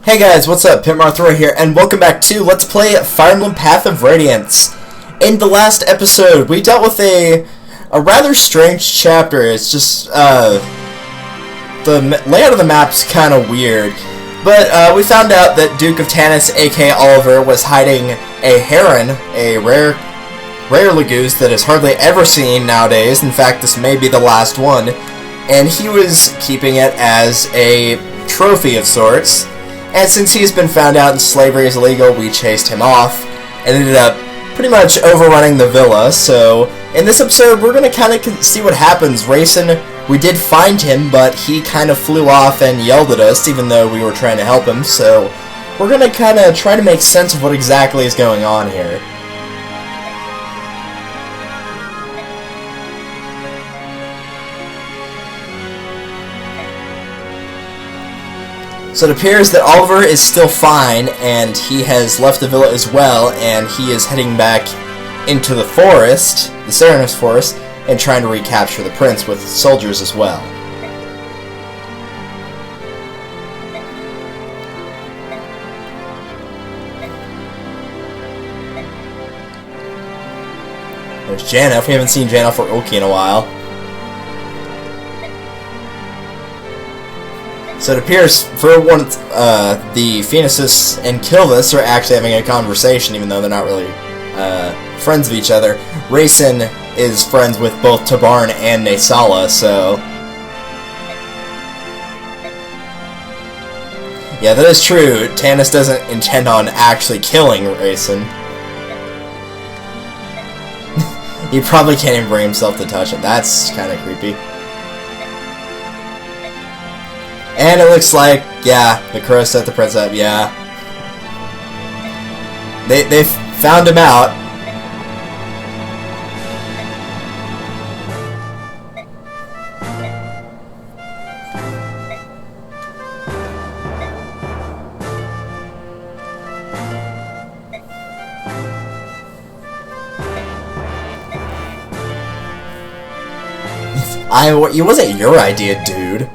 Hey guys, what's up? Pimp3 here, and welcome back to Let's Play Fire Emblem Path of Radiance. In the last episode, we dealt with a rather strange chapter. It's just, the layout of the map's kind of weird. But, we found out that Duke of Tanis, aka Oliver, was hiding a heron, a rare Lagoose that is hardly ever seen nowadays. In fact, this may be the last one. And he was keeping it as a trophy of sorts. And since he's been found out and slavery is illegal, we chased him off and ended up pretty much overrunning the villa. So in this episode, we're going to kind of see what happens. Rayson, we did find him, but he kind of flew off and yelled at us, even though we were trying to help him. So we're going to kind of try to make sense of what exactly is going on here. So it appears that Oliver is still fine, and he has left the villa as well, and he is heading back into the forest, the Serenus Forest, and trying to recapture the prince with soldiers as well. There's Janna. We haven't seen Janna for Oki in a while. So it appears, for one, the Phoenixes and Kilvis are actually having a conversation, even though they're not really friends of each other. Rayson is friends with both Tabarn and Naysala, so... yeah, that is true. Tanis doesn't intend on actually killing Rayson. He probably can't even bring himself to touch him. That's kind of creepy. And it looks like, yeah, the crow set the prince up, yeah. They found him out. It wasn't your idea, dude.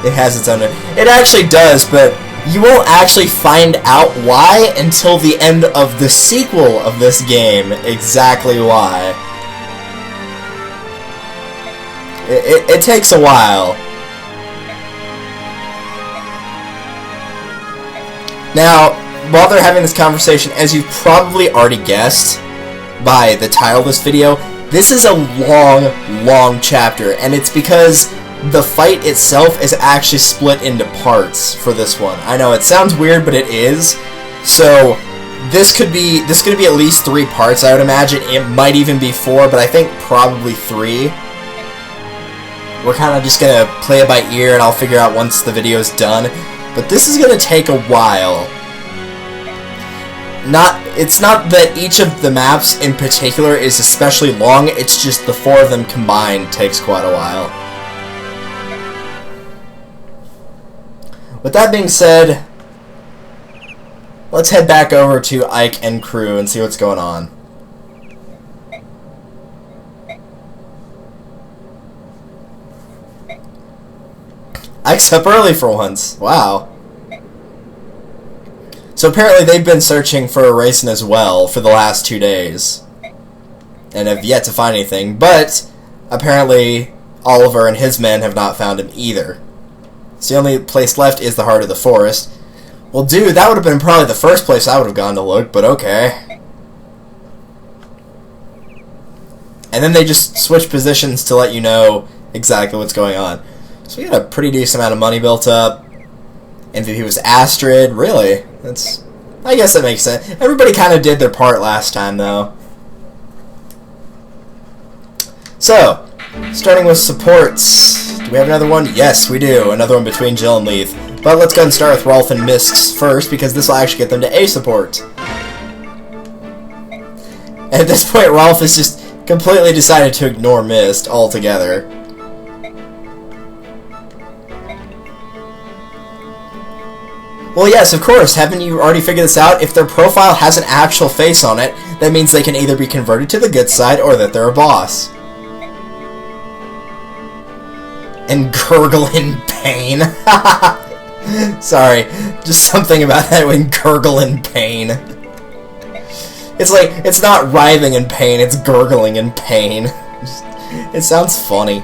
It has its own... It actually does, but you won't actually find out why until the end of the sequel of this game. Exactly why. It takes a while. Now, while they're having this conversation, as you've probably already guessed by the title of this video, this is a long chapter, and it's because the fight itself is actually split into parts for this one. I know it sounds weird, but it is. So this could be at least 3 parts, I would imagine. It might even be 4, but I think probably 3. We're kind of just gonna play it by ear, and I'll figure out once the video is done. But this is gonna take a while. It's not that each of the maps in particular is especially long. It's just the 4 of them combined takes quite a while. With that being said, let's head back over to Ike and crew and see what's going on. Ike's up early for once. Wow. So apparently they've been searching for Rayson as well for the last 2 days. And have yet to find anything, but apparently Oliver and his men have not found him either. So the only place left is the heart of the forest. Well, dude, that would have been probably the first place I would have gone to look, but okay. And then they just switch positions to let you know exactly what's going on. So we got a pretty decent amount of money built up. MVP was Astrid, really? I guess that makes sense. Everybody kind of did their part last time, though. So, starting with supports. Do we have another one? Yes, we do. Another one between Jill and Leith. But let's go ahead and start with Rolf and Mist first, because this will actually get them to A support. At this point, Rolf has just completely decided to ignore Mist altogether. Well, yes, of course. Haven't you already figured this out? If their profile has an actual face on it, that means they can either be converted to the good side or that they're a boss. and gurgle in pain. Sorry, just something about that when gurgle in pain. It's like, it's not writhing in pain, it's gurgling in pain. It sounds funny.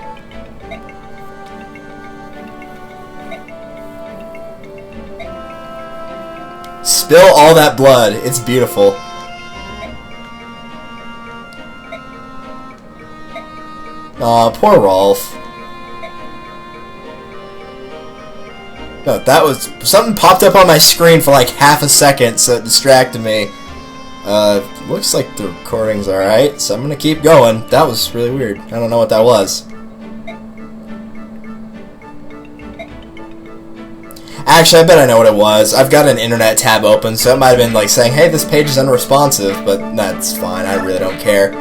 Spill all that blood. It's beautiful. Aw, poor Rolf. No, that was... Something popped up on my screen for like half a second, so it distracted me. Looks like the recording's alright, so I'm gonna keep going. That was really weird. I don't know what that was. Actually, I bet I know what it was. I've got an internet tab open, so it might have been like saying, hey, this page is unresponsive, but that's fine. I really don't care.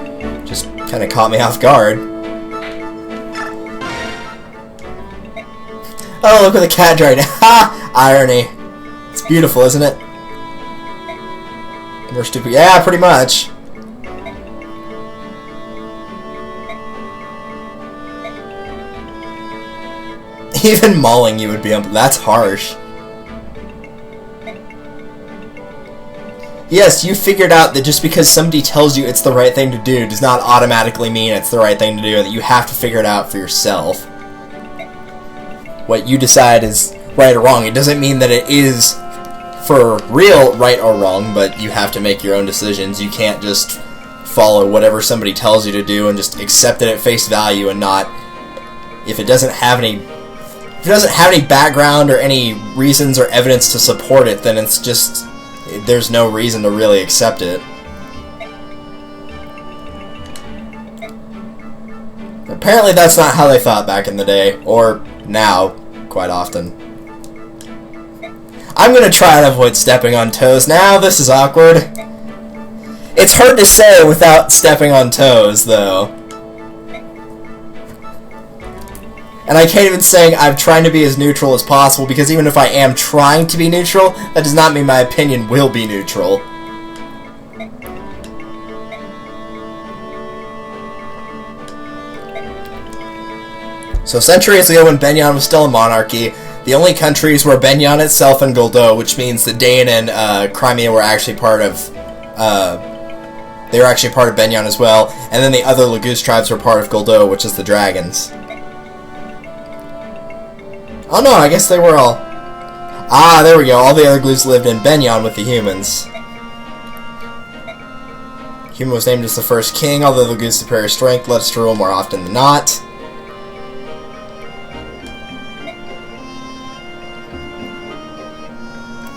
Just kind of caught me off guard. Oh, look where the cat right now. Ha! Irony. It's beautiful, isn't it? We're stupid. Yeah, pretty much. Even mauling you would be that's harsh. Yes, you figured out that just because somebody tells you it's the right thing to do does not automatically mean it's the right thing to do, and that you have to figure it out for yourself. What you decide is right or wrong. It doesn't mean that it is for real right or wrong, but you have to make your own decisions. You can't just follow whatever somebody tells you to do and just accept it at face value and not... If it doesn't have any background or any reasons or evidence to support it, then it's just... There's no reason to really accept it. Apparently that's not how they thought back in the day, or now, quite often. I'm gonna try and avoid stepping on toes now. This is awkward. It's hard to say without stepping on toes, though. And I can't even say I'm trying to be as neutral as possible, because even if I am trying to be neutral, that does not mean my opinion will be neutral. So centuries ago, when Benyan was still a monarchy, the only countries were Benyan itself and Goldo, which means that Dain and Crimea were actually part of... they were actually part of Benyan as well, and then the other Laguz tribes were part of Goldo, which is the dragons. Oh no, I guess they were all... Ah, there we go. All the other Glus lived in Benyan with the humans. Human was named as the first king, although the Laguz superior strength led us to rule more often than not.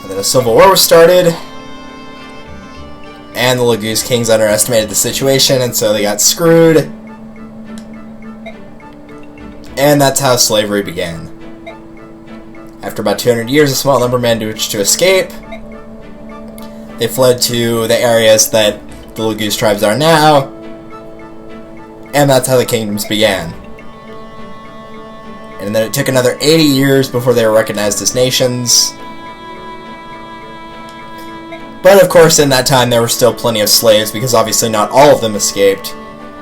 And then a civil war was started. And the Laguz kings underestimated the situation, and so they got screwed. And that's how slavery began. After about 200 years, a small number managed to escape. They fled to the areas that the Laguz tribes are now, and that's how the kingdoms began. And then it took another 80 years before they were recognized as nations. But of course, in that time, there were still plenty of slaves, because obviously not all of them escaped,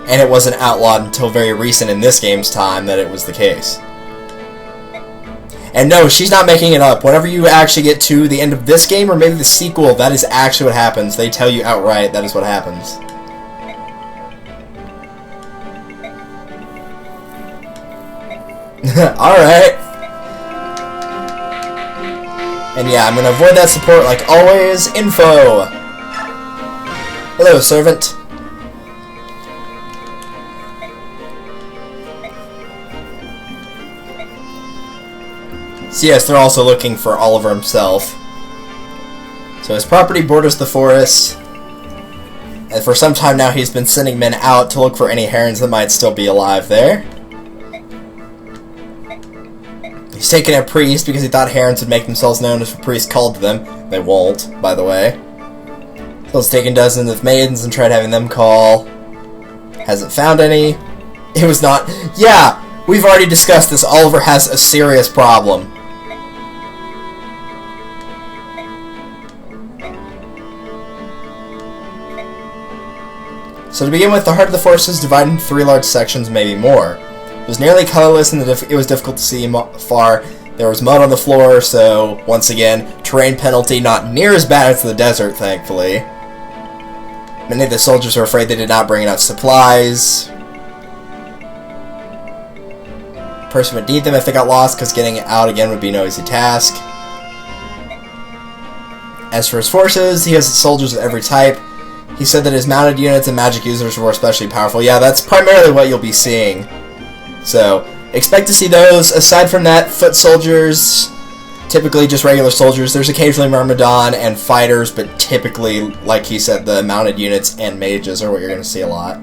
and it wasn't outlawed until very recent in this game's time that it was the case. And no, she's not making it up. Whenever you actually get to the end of this game, or maybe the sequel, that is actually what happens. They tell you outright that is what happens. Alright. And yeah, I'm going to avoid that support like always. Info. Hello, servant. So yes, they're also looking for Oliver himself. So his property borders the forest. And for some time now, he's been sending men out to look for any herons that might still be alive there. He's taken a priest because he thought herons would make themselves known if a priest called to them. They won't, by the way. So he's taken dozens of maidens and tried having them call. Hasn't found any. It was not... Yeah, we've already discussed this. Oliver has a serious problem. So to begin with, the heart of the forest is divided into 3 large sections, maybe more. It was nearly colorless and it was difficult to see far. There was mud on the floor, so once again, terrain penalty, not near as bad as the desert, thankfully. Many of the soldiers were afraid they did not bring enough supplies. The person would need them if they got lost, because getting out again would be no easy task. As for his forces, he has soldiers of every type. He said that his mounted units and magic users were especially powerful. Yeah, that's primarily what you'll be seeing. So, expect to see those. Aside from that, foot soldiers, typically just regular soldiers. There's occasionally Myrmidon and fighters, but typically, like he said, the mounted units and mages are what you're going to see a lot.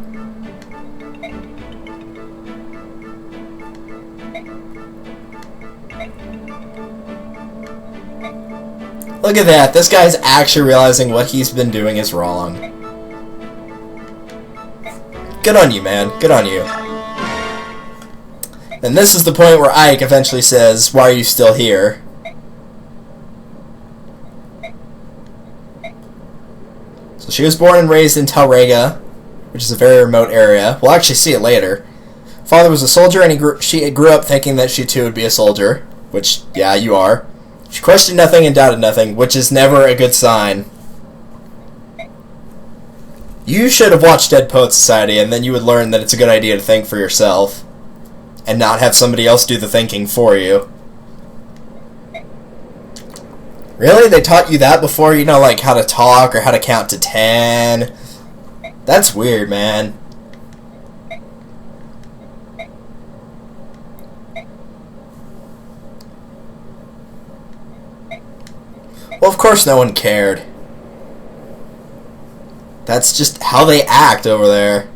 Look at that. This guy's actually realizing what he's been doing is wrong. Good on you, man. Good on you. And this is the point where Ike eventually says, "Why are you still here?" So she was born and raised in Talrega, which is a very remote area. We'll actually see it later. Father was a soldier, and she grew up thinking that she too would be a soldier. Which, yeah, you are. She questioned nothing and doubted nothing, which is never a good sign. You should have watched Dead Poets Society, and then you would learn that it's a good idea to think for yourself, and not have somebody else do the thinking for you. Really? They taught you that before, you know, like how to talk or how to count to 10? That's weird, man. Well, of course no one cared. That's just how they act over there.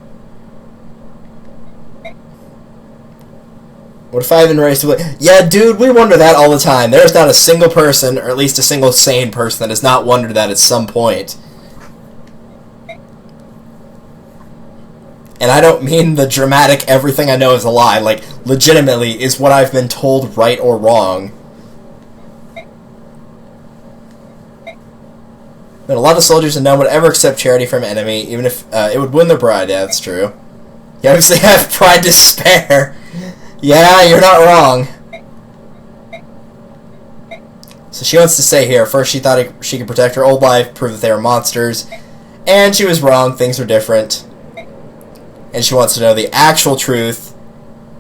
What if I even raised to... Yeah, dude, we wonder that all the time. There's not a single person, or at least a single sane person, that has not wondered that at some point. And I don't mean the dramatic everything I know is a lie. Like, legitimately, is what I've been told right or wrong? But a lot of soldiers and none would ever accept charity from an enemy, even if it would win their pride. Yeah, that's true. You obviously have pride to spare. Yeah, you're not wrong. So she wants to stay here. First she thought she could protect her old life, prove that they were monsters. And she was wrong. Things are different. And she wants to know the actual truth.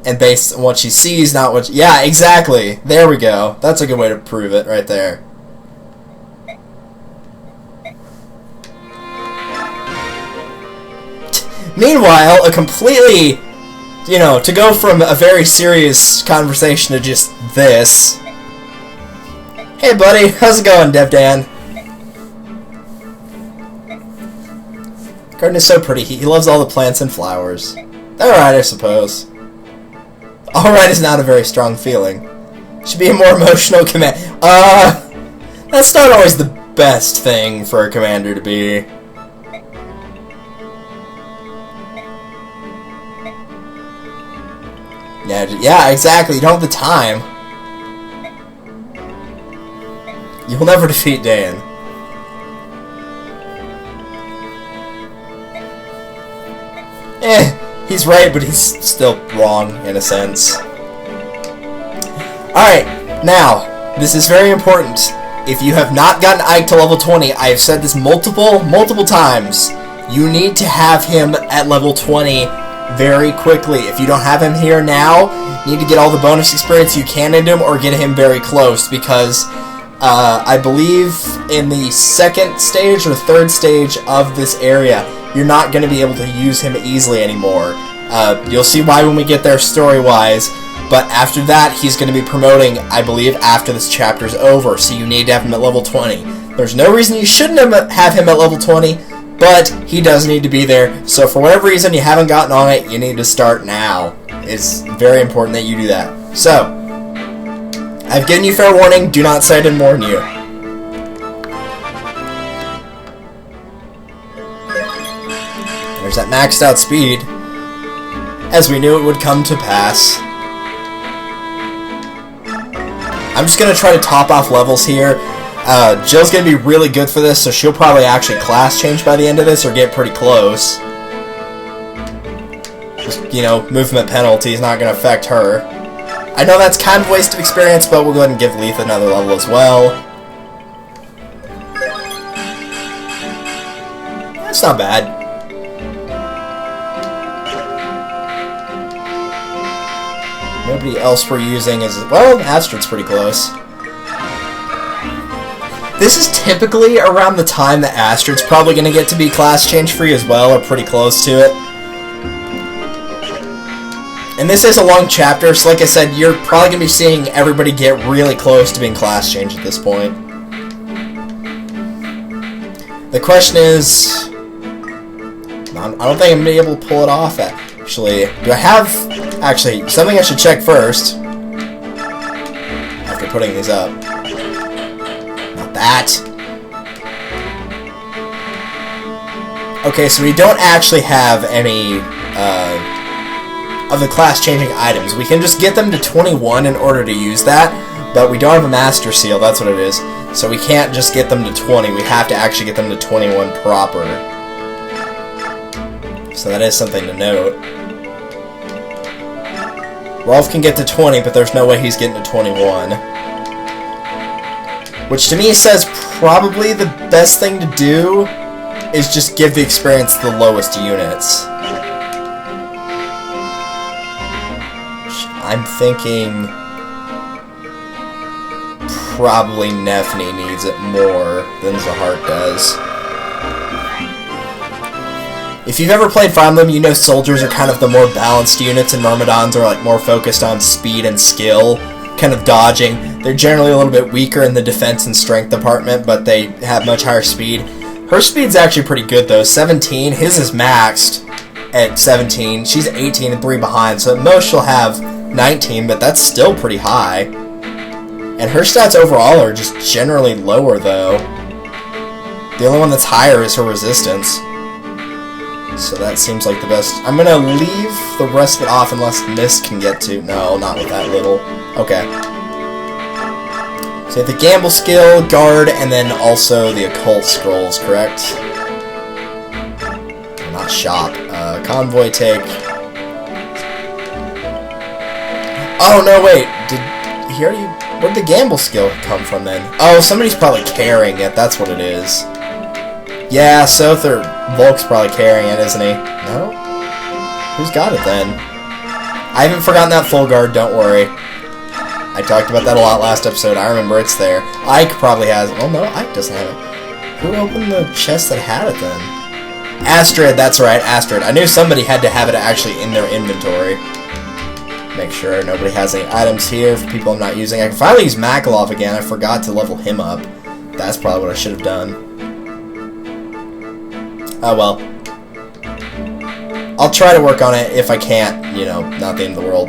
And based on what she sees, not what... Yeah, exactly. There we go. That's a good way to prove it right there. Meanwhile, a completely, you know, to go from a very serious conversation to just this. Hey buddy, how's it going, Dev Dan? Garden is so pretty. He loves all the plants and flowers. Alright, I suppose. Alright is not a very strong feeling. Should be a more emotional command. That's not always the best thing for a commander to be. Yeah, exactly. You don't have the time. You'll never defeat Dan. He's right, but he's still wrong, in a sense. Alright, now, this is very important. If you have not gotten Ike to level 20, I have said this multiple times, you need to have him at level 20 very quickly. If you don't have him here now, you need to get all the bonus experience you can into him or get him very close, because I believe in the second stage or third stage of this area, you're not going to be able to use him easily anymore. You'll see why when we get there story-wise, but after that, he's going to be promoting, I believe, after this chapter's over, so you need to have him at level 20. There's no reason you shouldn't have him at level 20, but he does need to be there, so for whatever reason you haven't gotten on it, you need to start now. It's very important that you do that. So, I've given you fair warning, do not say I didn't warn you. There's that maxed out speed, as we knew it would come to pass. I'm just going to try to top off levels here. Jill's going to be really good for this, so she'll probably actually class change by the end of this, or get pretty close. Just, you know, movement penalty is not going to affect her. I know that's kind of a waste of experience, but we'll go ahead and give Leaf another level as well. That's not bad. Nobody else we're using is... Well, Astrid's pretty close. This is typically around the time that Astrid's probably going to get to be class change free as well, or pretty close to it. And this is a long chapter, so like I said, you're probably going to be seeing everybody get really close to being class change at this point. The question is... I don't think I'm going to be able to pull it off, actually. Do I have... Actually, something I should check first. After putting these up. Not that. Okay, so we don't actually have any of the class-changing items. We can just get them to 21 in order to use that, but we don't have a Master Seal, that's what it is. So we can't just get them to 20, we have to actually get them to 21 proper. So that is something to note. Rolf can get to 20, but there's no way he's getting to 21. Which to me says probably the best thing to do is just give the experience the lowest units. I'm thinking probably Nefni needs it more than Zahart does. If you've ever played Fire Emblem, you know soldiers are kind of the more balanced units, and Myrmidons are like more focused on speed and skill, kind of dodging. They're generally a little bit weaker in the defense and strength department, but they have much higher speed. Her speed's actually pretty good though, 17. His is maxed at 17. She's 18 and 3 behind, so at most she'll have 19, but that's still pretty high. And her stats overall are just generally lower though. The only one that's higher is her resistance. So that seems like the best. I'm gonna leave the rest of it off unless Mist can get to... No, not with that little. Okay. So the Gamble skill, Guard, and then also the Occult Scrolls, correct? Not Shop. Convoy take. Oh, no, wait. Did he already... Where'd the Gamble skill come from then? Oh, somebody's probably carrying it. That's what it is. Yeah, Sother Volk's probably carrying it, isn't he? No? Who's got it then? I haven't forgotten that full guard, don't worry. I talked about that a lot last episode. I remember it's there. Ike probably has it. Oh no, Ike doesn't have it. Who opened the chest that had it then? Astrid, that's right, Astrid. I knew somebody had to have it actually in their inventory. Make sure nobody has any items here for people I'm not using. I can finally use Makalov again. I forgot to level him up. That's probably what I should have done. Oh well. I'll try to work on it. If I can't, you know, not the end of the world.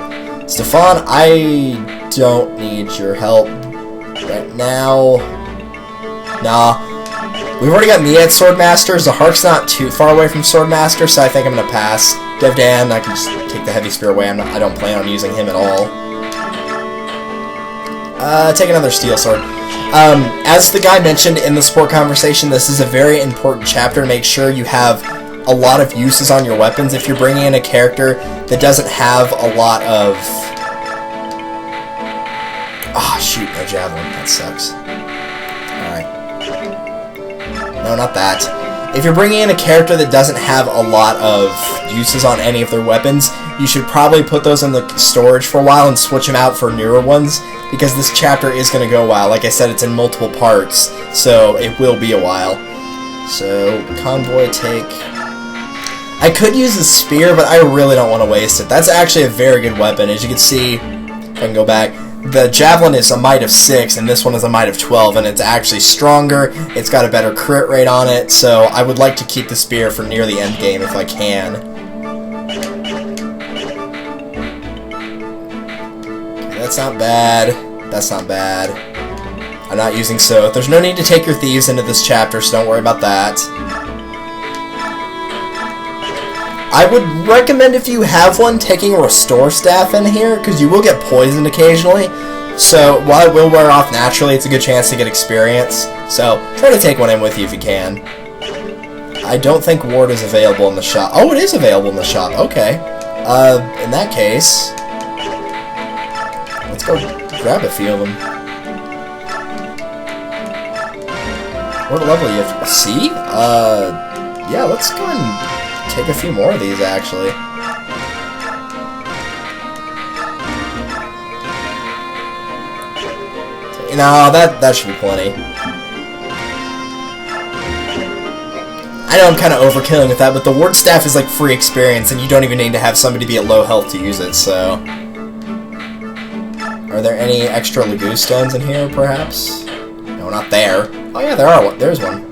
Stefan, I don't need your help right now. Nah. We've already got Mia at Swordmaster. Zahark's not too far away from Swordmaster, so I think I'm going to pass. Devdan, I can just take the Heavy Spear away. I don't plan on using him at all. Take another Steel Sword. As the guy mentioned in the support conversation, this is a very important chapter to make sure you have a lot of uses on your weapons. If you're bringing in a character that doesn't have a lot of... Ah, shoot, no Javelin. That sucks. Alright. No, not that. If you're bringing in a character that doesn't have a lot of uses on any of their weapons, you should probably put those in the storage for a while and switch them out for newer ones, because this chapter is going to go a while. Like I said, it's in multiple parts, so it will be a while. So, Convoy take... I could use the Spear, but I really don't want to waste it. That's actually a very good weapon. As you can see, if I can go back, the Javelin is a might of 6, and this one is a might of 12, and it's actually stronger. It's got a better crit rate on it, so I would like to keep the Spear for near the end game if I can. That's not bad. That's not bad. I'm not using Soth. There's no need to take your thieves into this chapter, so don't worry about that. I would recommend, if you have one, taking a Restore Staff in here, because you will get poisoned occasionally. So, while it will wear off naturally, it's a good chance to get experience. So, try to take one in with you if you can. I don't think Ward is available in the shop. Oh, it is available in the shop. Okay. In that case, let's go grab a few of them. What level you have? C? Yeah, let's go and take a few more of these, actually. No, that should be plenty. I know I'm kind of overkilling with that, but the ward staff is like free experience, and you don't even need to have somebody be at low health to use it, so... Are there any extra Lagoo stones in here, perhaps? No, not there. Oh yeah, there are one. There's one.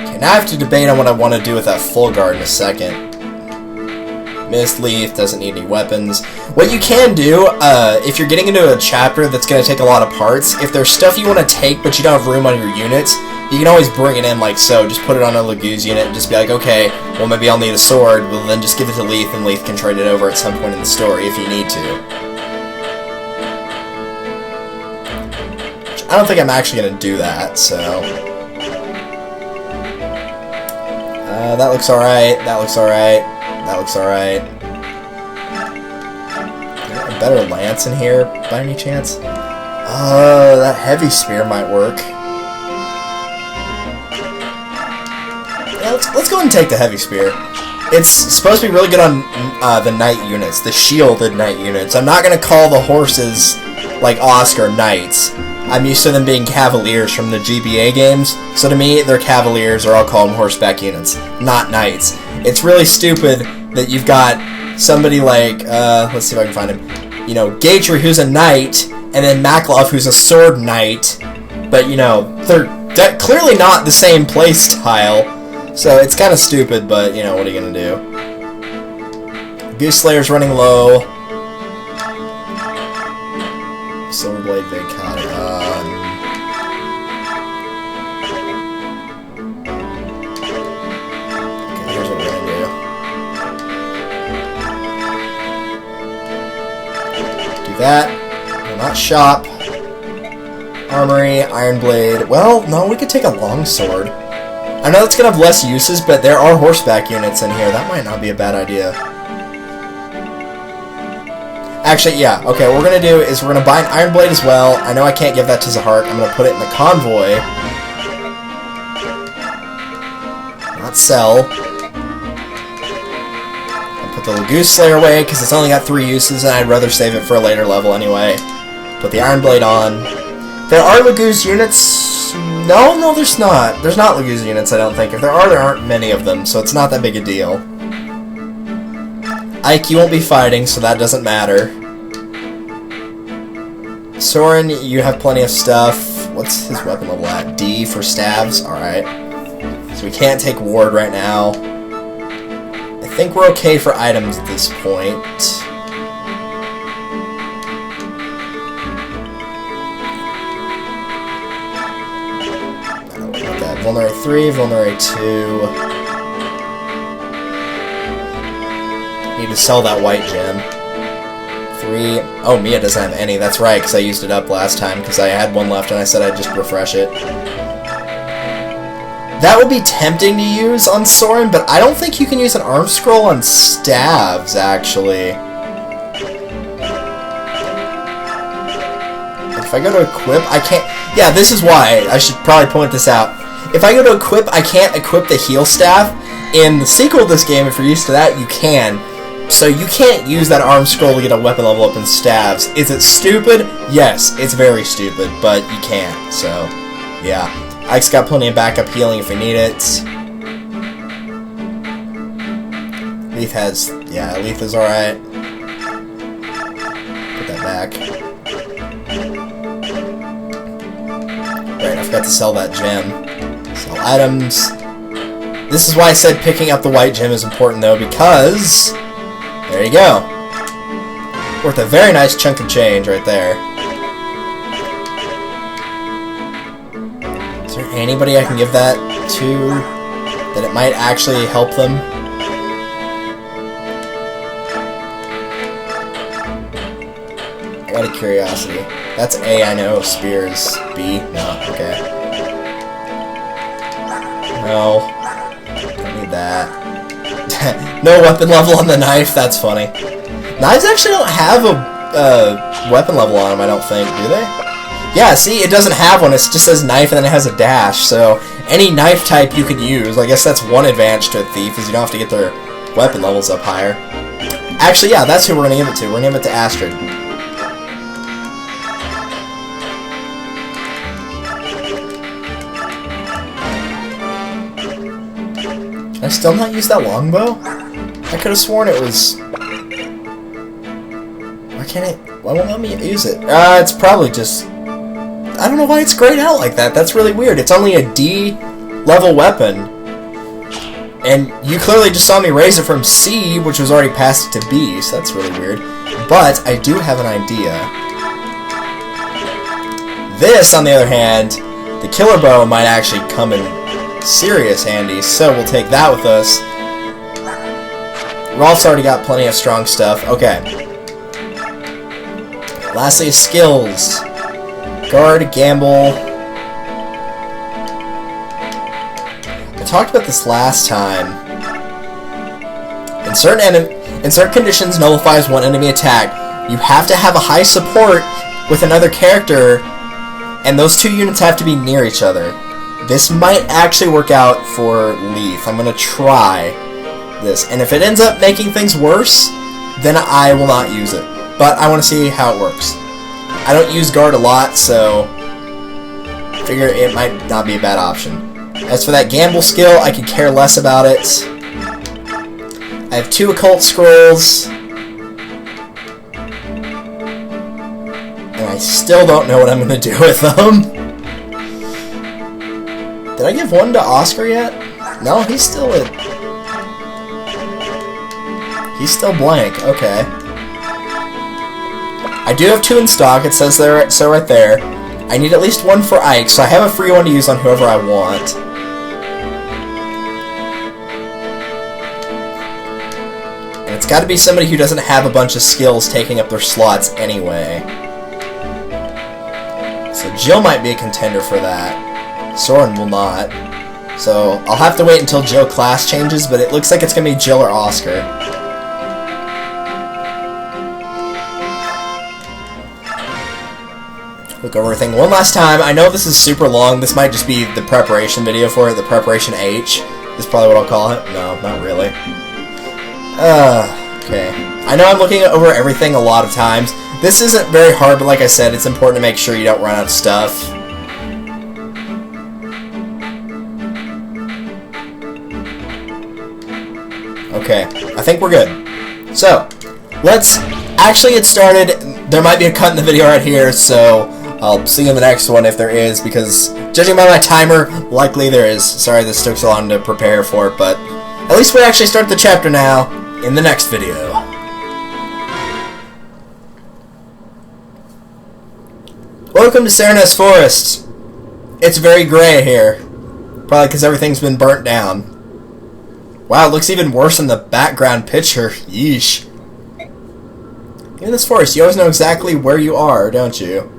Okay, now I have to debate on what I want to do with that full guard in a second. Mist Leaf doesn't need any weapons. What you can do, if you're getting into a chapter that's going to take a lot of parts, if there's stuff you want to take but you don't have room on your units, you can always bring it in like so. Just put it on a Lagoo's unit and just be like, okay, well maybe I'll need a sword, well then just give it to Leaf and Leaf can trade it over at some point in the story if you need to. I don't think I'm actually going to do that, so... that looks alright, that looks alright, that looks alright. Is there a better lance in here, by any chance? That heavy spear might work. Yeah, let's go ahead and take the heavy spear. It's supposed to be really good on the knight units, the shielded knight units. I'm not going to call the horses, like Oscar, knights. I'm used to them being cavaliers from the GBA games, so to me, they're cavaliers, or I'll call them horseback units, not knights. It's really stupid that you've got somebody like, let's see if I can find him, you know, Gatry, who's a knight, and then Maklov, who's a sword knight, but, you know, they're clearly not the same playstyle, so it's kind of stupid, but, you know, what are you gonna do? Goose Slayer's running low. Silverblade Vacata. Okay, here's what we're gonna do. Do that. No, not shop. Armory, Iron Blade. Well, no, we could take a longsword. I know that's gonna have less uses, but there are horseback units in here. That might not be a bad idea. Actually, yeah, okay, what we're going to do is we're going to buy an Iron Blade as well. I know I can't give that to Zahark. I'm going to put it in the convoy. Not sell. I'll put the Lagoo Slayer away because it's only got 3 uses and I'd rather save it for a later level anyway. Put the Iron Blade on. There are Lagoo's units. No, there's not. There's not Lagoo's units, I don't think. If there are, there aren't many of them, so it's not that big a deal. Ike, you won't be fighting, so that doesn't matter. Soren, you have plenty of stuff. What's his weapon level at? D for stabs? Alright. So we can't take ward right now. I think we're okay for items at this point. Vulnerate 3, Vulnerate 2. Need to sell that white gem. 3. Oh, Mia doesn't have any. That's right, because I used it up last time, because I had one left and I said I'd just refresh it. That would be tempting to use on Soren, but I don't think you can use an arm scroll on staves, actually. If I go to equip, I can't... Yeah, this is why. I should probably point this out. If I go to equip, I can't equip the heal staff. In the sequel of this game, if you're used to that, you can. So you can't use that arm scroll to get a weapon level up in staves. Is it stupid? Yes, it's very stupid, but you can. So, yeah. Ike's got plenty of backup healing if we need it. Leaf has... Yeah, Leaf is alright. Put that back. Right, I forgot to sell that gem. Sell items. This is why I said picking up the white gem is important, though, because... There you go. Worth a very nice chunk of change right there. Is there anybody I can give that to that it might actually help them? Out of curiosity. That's A, I know. Spears. B? No. Okay. No. Don't need that. No weapon level on the knife, that's funny. Knives actually don't have a weapon level on them, I don't think, do they? Yeah, see, it doesn't have one, it just says knife and then it has a dash, so any knife type you could use. I guess that's one advantage to a thief, is you don't have to get their weapon levels up higher. Actually, yeah, that's who we're going to give it to. We're going to give it to Astrid. Can I still not use that longbow? I could have sworn it was... Why can't it... Why won't it let me use it? It's probably just... I don't know why it's grayed out like that. That's really weird. It's only a D level weapon. And you clearly just saw me raise it from C, which was already passed to B, so that's really weird. But I do have an idea. This, on the other hand, the killer bow might actually come in serious handy, so we'll take that with us. Rolf's already got plenty of strong stuff. Okay. Lastly, skills. Guard, gamble. I talked about this last time. In certain conditions, nullifies one enemy attack. You have to have a high support with another character, and those two units have to be near each other. This might actually work out for Leaf. I'm going to try this. And if it ends up making things worse, then I will not use it. But I want to see how it works. I don't use guard a lot, so I figure it might not be a bad option. As for that gamble skill, I could care less about it. I have 2 occult scrolls. And I still don't know what I'm going to do with them. Did I give one to Oscar yet? No, he's still at... He's still blank, okay. I do have 2 in stock, it says there, so right there. I need at least 1 for Ike, so I have a free one to use on whoever I want. And it's got to be somebody who doesn't have a bunch of skills taking up their slots anyway. So Jill might be a contender for that. Soren will not. So I'll have to wait until Jill class changes, but it looks like it's going to be Jill or Oscar. Look over everything one last time. I know this is super long. This might just be the preparation video for it. The preparation H is probably what I'll call it. No, not really. Okay. I know I'm looking over everything a lot of times. This isn't very hard, but like I said, it's important to make sure you don't run out of stuff. Okay, I think we're good. So, let's actually get started. There might be a cut in the video right here, so I'll see you in the next one if there is, because judging by my timer, likely there is. Sorry this took so long to prepare for it, but at least we actually start the chapter now in the next video. Welcome to Serenus Forest. It's very gray here. Probably because everything's been burnt down. Wow, it looks even worse in the background picture. Yeesh. In this forest, you always know exactly where you are, don't you?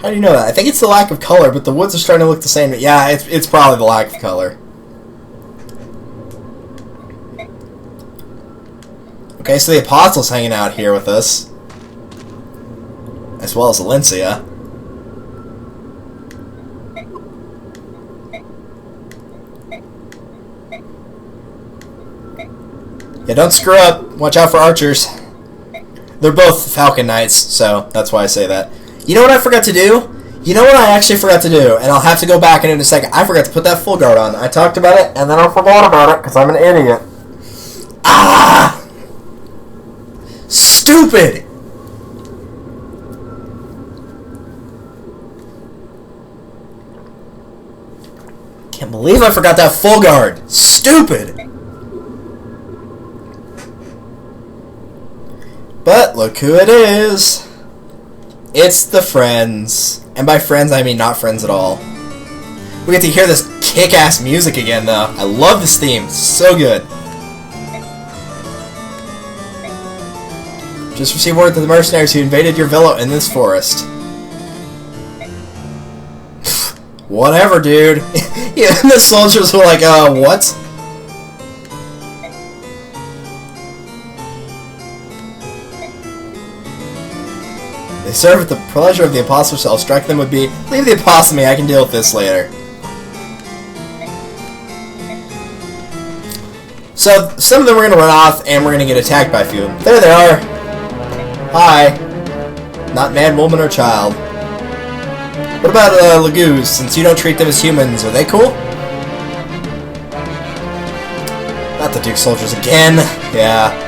How do you know that? I think it's the lack of color, but the woods are starting to look the same. Yeah, it's probably the lack of color. Okay, so the Apostle's hanging out here with us. As well as Valencia. Yeah, don't screw up. Watch out for archers. They're both Falcon Knights, so that's why I say that. You know what I forgot to do? You know what I actually forgot to do? And I'll have to go back in a second. I forgot to put that full guard on. I talked about it, and then I forgot about it, because I'm an idiot. Ah! Stupid! Can't believe I forgot that full guard. Stupid! But look who it is. It's the friends. And by friends, I mean not friends at all. We get to hear this kick-ass music again, though. I love this theme. It's so good. Just received word that the mercenaries who invaded your villa in this forest. Whatever, dude. Yeah, the soldiers were like, what? They serve at the pleasure of the apostle herself. Strike them would be, leave the apostle to me, I can deal with this later. So, some of them are going to run off, and we're going to get attacked by a few. There they are. Hi. Not man, woman, or child. What about Lagoos? Since you don't treat them as humans, are they cool? Not the Duke soldiers again. Yeah.